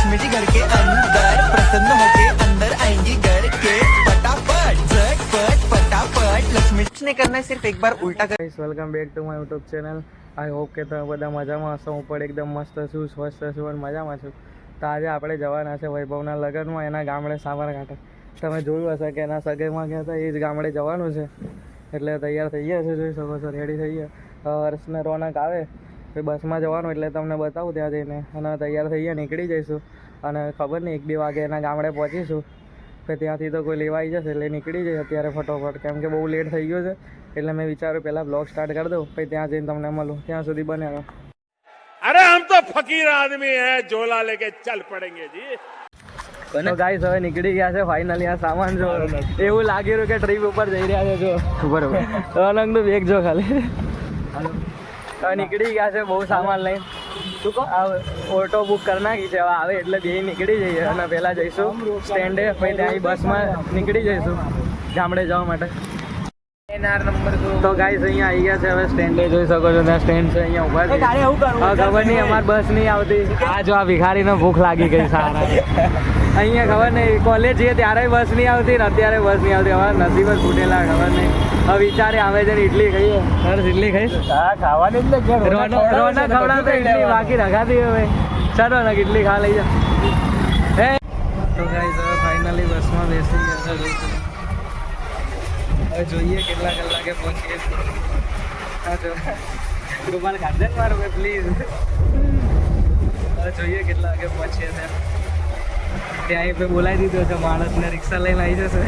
लक्ष्मी जी घर के अंदर प्रसन्न होके अंदर आएंगी घर के फटाफट झटपट फटाफट लक्ष्मी ने करना है सिर्फ एक बार उल्टा कर। Welcome back to my YouTube channel. I hope કે તમે બધા મજામાં હશો। હું પણ એકદમ મસ્ત છું, સ્વસ્થ છું અને મજામાં છું। તો આજે આપણે જવાના છે વૈભવના લગ્નમાં, એના ગામડે સાબરકાંઠા। તમે જોયું હશે કે એના સગાઈમાં ગયા હતા, એ જ ગામડે જવાનું છે। એટલે તૈયાર થઈ ગયા છે, જોઈ શકો છો, રેડી થઈ ગયા। હર્ષને રોનક આવે તો બસમાં જવાનું, એટલે તમને બતાવું ત્યાં જઈને। અને તૈયાર થઈ ગયા, નીકળી જઈશું અને ખબર નહીં 1-2 વાગે એના ગામડે પહોંચીશું। પછી ત્યાંથી તો કોઈ લેવા આવી જશે, એટલે નીકળી જઈએ અત્યારે ફટોફટ, કેમ કે બહુ લેટ થઈ ગયો છે। એટલે મેં વિચાર્યું પહેલાં બ્લોગ સ્ટાર્ટ કરી દઉં, પછી ત્યાં જઈને તમને મળું। ત્યાં સુધી બને રહો। अरे हम तो फकीर आदमी हैं, झोला लेके चल पड़ेंगे जी। તો ગાઈસ હવે નીકળી ગયા છે ફાઇનલી। આ સામાન જો એવું લાગી રહ્યું કે ટ્રીપ ઉપર જઈ રહ્યા છે। જો બરોબર રોનકનું બેગ જો ખાલી હવે નીકળી ગયા છે બહુ સામાન લઈને। શું કહો, ઓટો બુક કરી નાખી છે, હવે આવે એટલે બે નીકળી જઈએ અને પહેલાં જઈશું સ્ટેન્ડે, પછી ત્યાં બસમાં નીકળી જઈશું ગામડે જવા માટે। તો ગાઈસ અહીંયા આવી ગયા છે હવે સ્ટેન્ડે, જોઈ શકો છો ત્યાં સ્ટેન્ડ છે, અહીંયા ઉભા છે। ખબર નહીં અમારી બસ નહીં આવતી। આ જો આ ભિખારીને ભૂખ લાગી ગઈ સારા। અહીંયા ખબર નહીં કોલેજ જઈએ ત્યારે બસ નહીં આવતી ને અત્યારે બસ નહીં આવતી। હવે નસીબ જ ફૂટેલા, ખબર નહીં। હવે વિચારે આવે છે ઇડલી ખાઈએ। સરસ ઇડલી ખાઈશ? હા ખાવાની જ ને, રોનક ખવડાવતો ઇડલી બાકી રખાતી હવે। ચાલો ને ઇડલી ખા લઈ જા। તો ગાઈસ હવે ફાઇનલી બસમાં બેસી ગયા છે। હવે જોઈએ કેટલા કલાકે પહોંચીએ। હા જો રૂમાલ કાઢ દે મારો પ્લીઝ। હવે જોઈએ કેટલા વાગે પહોંચીએ ત્યાં પે બોલાવી દીધો છે માણસને, રિક્ષા લઈને આવી જશે।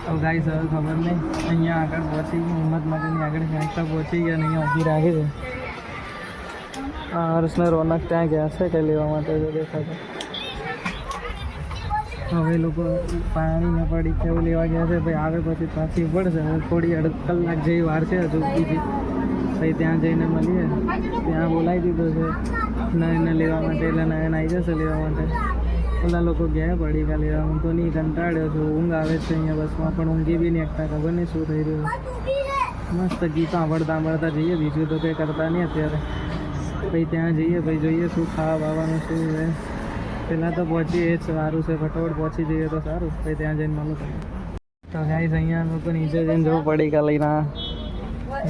તો ગાઈસ હવે ખબર નહીં, અહીંયા આગળ પહોંચી ગયા, હિંમતનગરની આગળ ક્યાંક પહોંચી ગયા અને અહીંયા ઊભી રાખી છે। હર્ષને રોનક ત્યાં ગયા છે કંઈ લેવા માટે, જો દેખાશે। હવે લોકો પાણીને પડી કેવું લેવા ગયા છે, ભાઈ આવે પછી પાછી પડશે। હવે થોડી 1.5 કલાક જેવી વાર છે હજુ બીજી, પછી ત્યાં જઈને મળીએ। ત્યાં બોલાવી દીધો છે નયનને લેવા માટે, એટલે નયન આવી જશે લેવા માટે। પેલા લોકો ગયા પડી કા લેવા, હું તો નહીં, કંટાળ્યો છું, ઊંઘ આવે છે અહીંયા બસમાં, પણ ઊંઘી બી નહીં એકતા, ખબર નહીં શું થઈ રહ્યું। મસ્ત ગીત સાંભળતા જઈએ, બીજું તો કંઈ કરતા નહીં અત્યારે। પછી ત્યાં જઈએ, પછી જોઈએ શું ખાવા બાવાનું શું છે। પહેલાં તો પહોંચીએ એ જ સારું છે, ફટાફટ પહોંચી જઈએ તો સારું, પછી ત્યાં જઈને મળું તમને। તો ગાઈસ અહીંયા લોકો નીચે જઈને જવું પડી કા લઈને।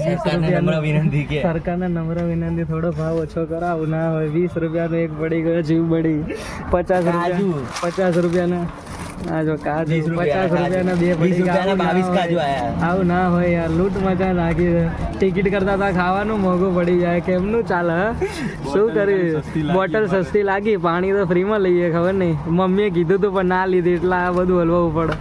સરકારને નમ્ર વિનંતી, થોડો ભાવ ઓછો કરાવો ના હોય। 20 રૂપિયાનો એક પડી ગયો, જીવ બળી। 50 રૂપિયાના આ જો કાજુ, 50 રૂપિયાના 2 પડી ગયા, 22 કાજુ આયા। આવું ના હોય યાર, લૂંટ મજા લાગી છે। ટિકિટ કરતા હતા ખાવાનું મોંઘું પડી જાય, કેમનું ચાલે? શું કર્યું? બોટલ સસ્તી લાગી, પાણી તો ફ્રીમાં લઈએ, ખબર નહીં, મમ્મીએ કીધું હતું પણ ના લીધી, એટલે આ બધું હલવું પડે।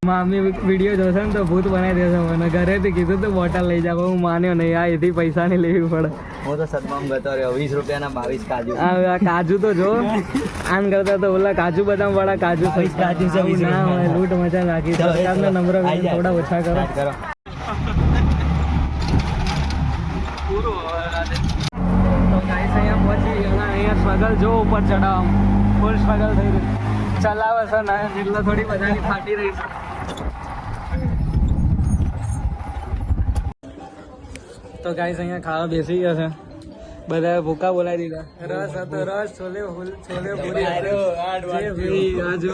મામી વિડીયો જોશે ને તો ભૂત બનાવી દેશે મને। ઘરેથી કીધું તો બોટલ લઈ જાવ, હું માન્યો નહીં। આ એથી પૈસા નહીં લેવી પડે। હું તો સદમામ ગતો રહ્યો, 20 રૂપિયાના 22 કાજુ। આ કાજુ તો જો આમ કરતા તો ઓલા કાજુ બદામ વાળા કાજુ કાજુ ના હોય, લૂંટ મજા લાગી। સરકારને નમ્ર થોડા ઓછા કરો। તો ગાઈસ અહીંયા પહોંચી ગયા, અહીંયા સ્ટ્રગલ જો ઉપર ચડાવ, ફૂલ સ્ટ્રગલ થઈ રહ્યું, ચલાવે છે ને એટલે થોડી બધાની ફાટી રહી છે। તો ગાઈસ અહીંયા ખાવા બેસી ગયા છે બધા, ભૂકા બોલાવી દીધા। રસ હતો, રસ, છોલે પૂરી, આ જો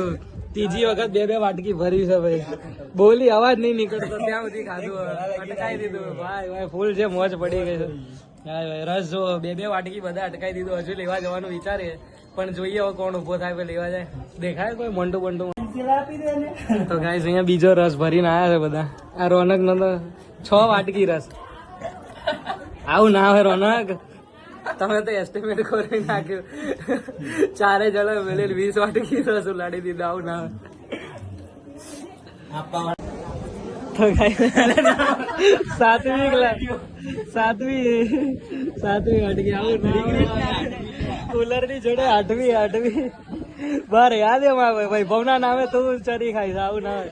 ત્રીજી વખત 2 વાટકી ભરી છે ભાઈ। બોલી અવાજ નહીં નીકળતો ત્યાં સુધી ખાધું, અટકાઈ દીધું ભાઈ, ફૂલ છે, મોજ પડી ગઈ છે। રસ જો 2 વાટકી બધા અટકાઈ દીધું। હજુ લેવા જવાનું વિચારીએ, પણ જોઈએ હવે કોણ ઉભો થાય લેવા જાય। દેખાય કોઈ મોન્ટું બોન્ટું? તો ગાઈસ અહીંયા બીજો રસ ભરીને આવ્યા છે બધા। આ રોનક નો તો 6 વાટકી રસ। આવું ના હોય રોનક, તમે તો એસ્ટિમેટ કરી નાખ્યું। 4 જણા મળીને 20 વાટકી રસ ઉલાડી દીધા। આવું ના હોય તો ગાઈસ સાતમી વાટકી। આવું કુલર ની જોડે 8મી બાર યાદ એમ આવે ભાઈ, ભવના નામે તું ચરી ખાઈશ। આવું ના હોય।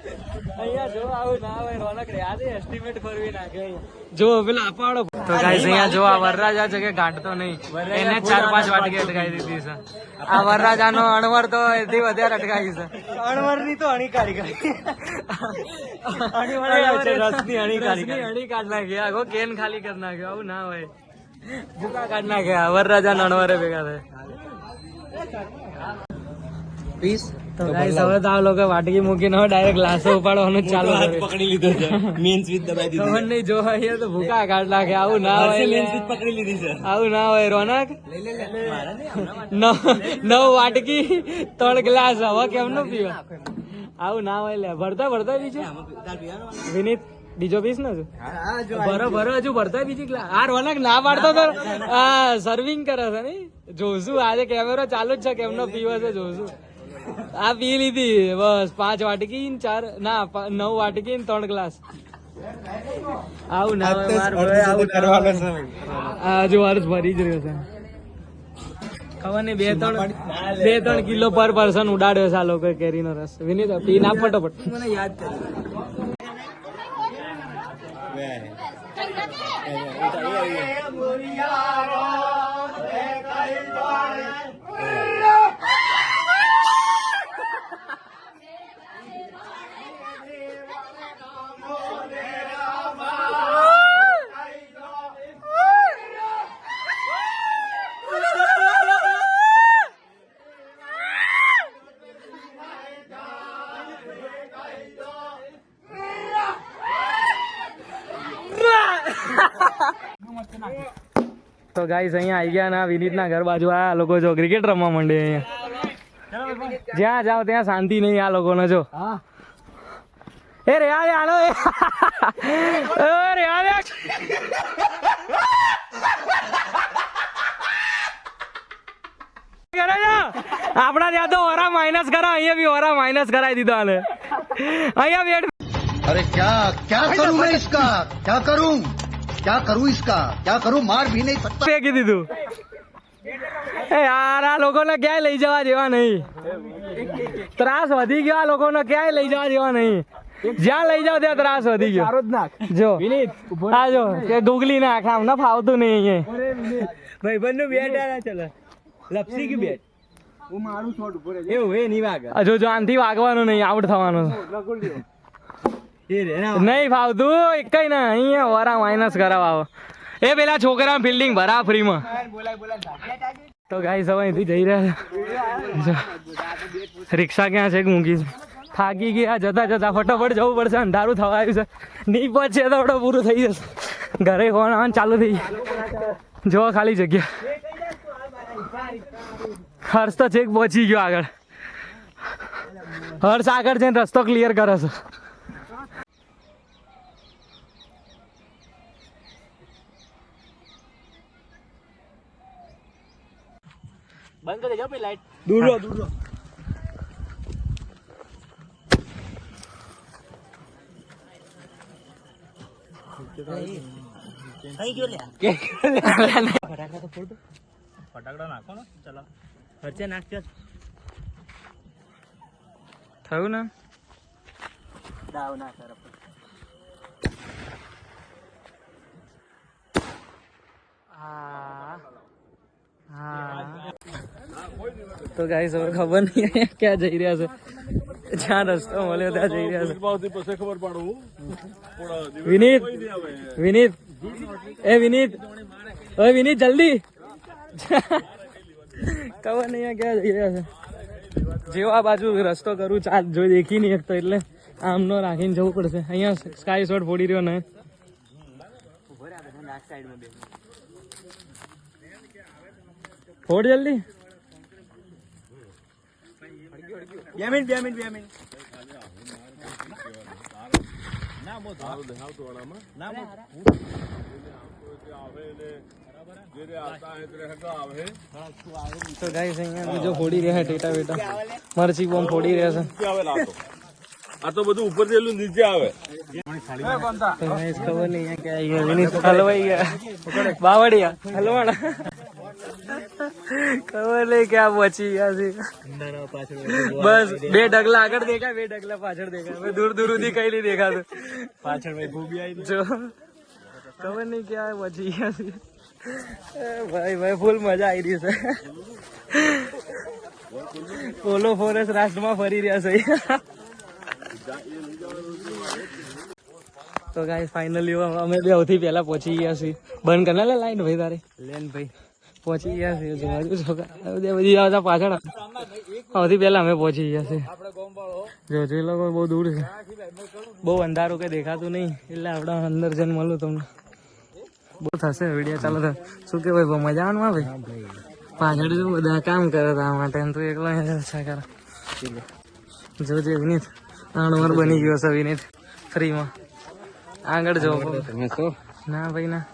અહીંયા જો આવું ના હોય રોનક રે આજે એસ્ટિમેટ ફરવી નાખે જો પેલા અપાડો તો ગાઈસ અહીંયા જો આ વરરાજા છે કે ગાંઠતો નહીં એને 4-5 વાટકી અટકાઈ દીધી છે આ વરરાજાનો અણવર તો એથી વધારે અટકાઈ છે અણવર ની તો અણી કાઢી રસની અણી કાઢ નાખી આખો કેન ખાલી કરી નાખ્યો આવું ના હોય ભૂકા કાઢ નાખ્યા વરરાજા અણવરે ભેગા થાય પીસ તો ગાઈસ હવે તો આ લોકો વાટકી મૂકીને ડાયરેક્ટ ગ્લાસો ઉપાડવાનું ચાલુ કરે પકડી લીધો છે મેન સ્વિચ દબાઈ દીધી ખબર નહીં જો અહીંયા તો ભૂકા કાઢ નાખે આવું ના હોય મેન સ્વિચ પકડી લીધી છે આવું ના હોય રોનક નવ વાટકી 3 ગ્લાસ હવે કેમનો પીવા આવું ના હોય લે ભરતા બીજું વિનીત બીજો પીસ ને ભરો હજુ ભરતા બીજી ગ્લાસ આ રોનક ના પાડતો તો સર્વિંગ કરે છે ને જોશું આજે કેમેરો ચાલુ જ છે કેમનો પીવો છે જોશું આ પી લીધી બસ 5 વાટકી 9 વાટકી 3 ગ્લાસ આવું ના હજુ વર્ષ ભરી જ રહ્યો છે ખબર નહીં 2-3 કિલો પર પર્સન ઉડાડ્યો છે આ લોકો કેરીનો રસ વિનીત પી ના ફટોફટ મને યાદ તો ગાઈસ અહીંયા આવી ગયા ના વિનીતના ઘર બાજુ આ લોકો જો ક્રિકેટ રમવા માંડે અહીંયા જ્યાં જાઓ ત્યાં શાંતિ નહીં આ લોકોને જો એ રે આલો રે આપડા ત્યાં તો ઓરા માઇનસ કરા અહીંયા બી ઓરા માઇનસ કરાવી દીધો આને અહીંયા બેટ अरे क्या करूं मैं इसका क्या करूं क्या करूं मार भी नहीं सकता ફેંકી દીધું એ યાર આ લોકોને ક્યાંય લઈ જવા જેવા નહીં ત્રાસ વધી ગયો આ લોકોને ક્યાંય લઈ જવા જેવા નહીં જ્યાં લઈ જાવ ત્યાં ત્રાસ વધી ગયો જો આ જો કે ગુગલી નાખ આમ ના ફાવતું નહીં અહીંયા ભાઈબંધ નું બેટ આ ચલો લપસી ગયું બેટ હું મારું શોટ ઉપર એવું એ નહીં વાગે જો આનથી વાગવાનું નહીં આઉટ થવાનું નહીં ફાવતું એક કઈ ના અહીંયા વરા માઇનસ કરાવો એ પેલા છોકરા ફિલ્ડિંગ ભરા ફ્રીમાં તો ગાઈસ હવે અહીંથી જઈ રહ્યા છે રિક્ષા ક્યાં છે મૂકી થાકી ગયા જતા ફટાફટ જવું પડશે અંધારું થવા આવ્યું છે નહીં પહોંચે તો પૂરું થઈ જશે ઘરે ફોન આવવાનું ચાલુ થઈ ગયું જો ખાલી જગ્યા હર્ષ તો છેક પહોંચી ગયો આગળ હર્ષ આગળ જઈને રસ્તો ક્લિયર કરે છે બંધ કરી જાઓ લાઈટ દૂર રહો ફટાકડા નાખો ને ચલો ખર્ચે નાખજો થયું ને દાવ ના કરો તો ગાઈસ હવે ખબર નહીં ક્યાં જઈ રહ્યા છે જ્યાં રસ્તો મળ્યો ત્યાં જઈ રહ્યા છે વિનીત ઓય વિનીત જલ્દી ખબર નહીં ક્યાં જઈ રહ્યા છે જેવો આ બાજુ રસ્તો કરું ચાલ જોઈ દેખી નહીં શકતો એટલે આમનો રાખીને જવું પડશે અહીંયા સ્કાય શોટ ફોડી રહ્યો ને ફોડ જલ્દી 2 મિનિટ તો ગાઈસ અહીંયા જો ફોડી રહ્યા ટેટા બેટા મરચી બોમ્બ ફોડી રહ્યા છે આ તો બધું ઉપર જેલું નીચે આવે તો ગાઈસ ખબર નહીં ક્યાં આવી ગયા હલવાઈ ગયા બાવળિયા હલવાણા ખબર નહીં ક્યાં પહોંચી ગયા છે. બસ 2 ડગલા આગળ દેખાય, 2 ડગલા પાછળ દેખાય. હવે દૂર દૂર સુધી કઈ નહીં દેખાતું. પાછળ જો ખબર નહીં ક્યાં પહોંચી ગયા છે. ભાઈ ફૂલ મજા આવી રહી છે. પોલો ફોરેસ્ટ રાષ્ટ્રમાં ફરી રહ્યા છે. તો ગાઈસ ફાઇનલી અમે બે સૌથી પહેલા પહોંચી ગયા છીએ. બંધ કરના લે લાઈન ભાઈ તારે લેન ભાઈ પહોંચી ગયા છીએ. બધી આવતા પાછળ સૌથી પહેલા અમે પહોંચી ગયા છીએ. જો એ લોકો બહુ દૂર છે, બહુ અંધારું કે દેખાતું નહીં, એટલે આપણે અંદર જઈને મળું તમને. બહુ થશે વિડીયો ચાલો તો શું કે ભાઈ મજા આવવાનું ભાઈ. પાછળ જો બધા કામ કરે આ માટે તું એકલો ઓછા કરે. જોજે વિનીત આણવર બની ગયો છે વિનીત ફ્રીમાં. આગળ જો ના ભાઈ ના.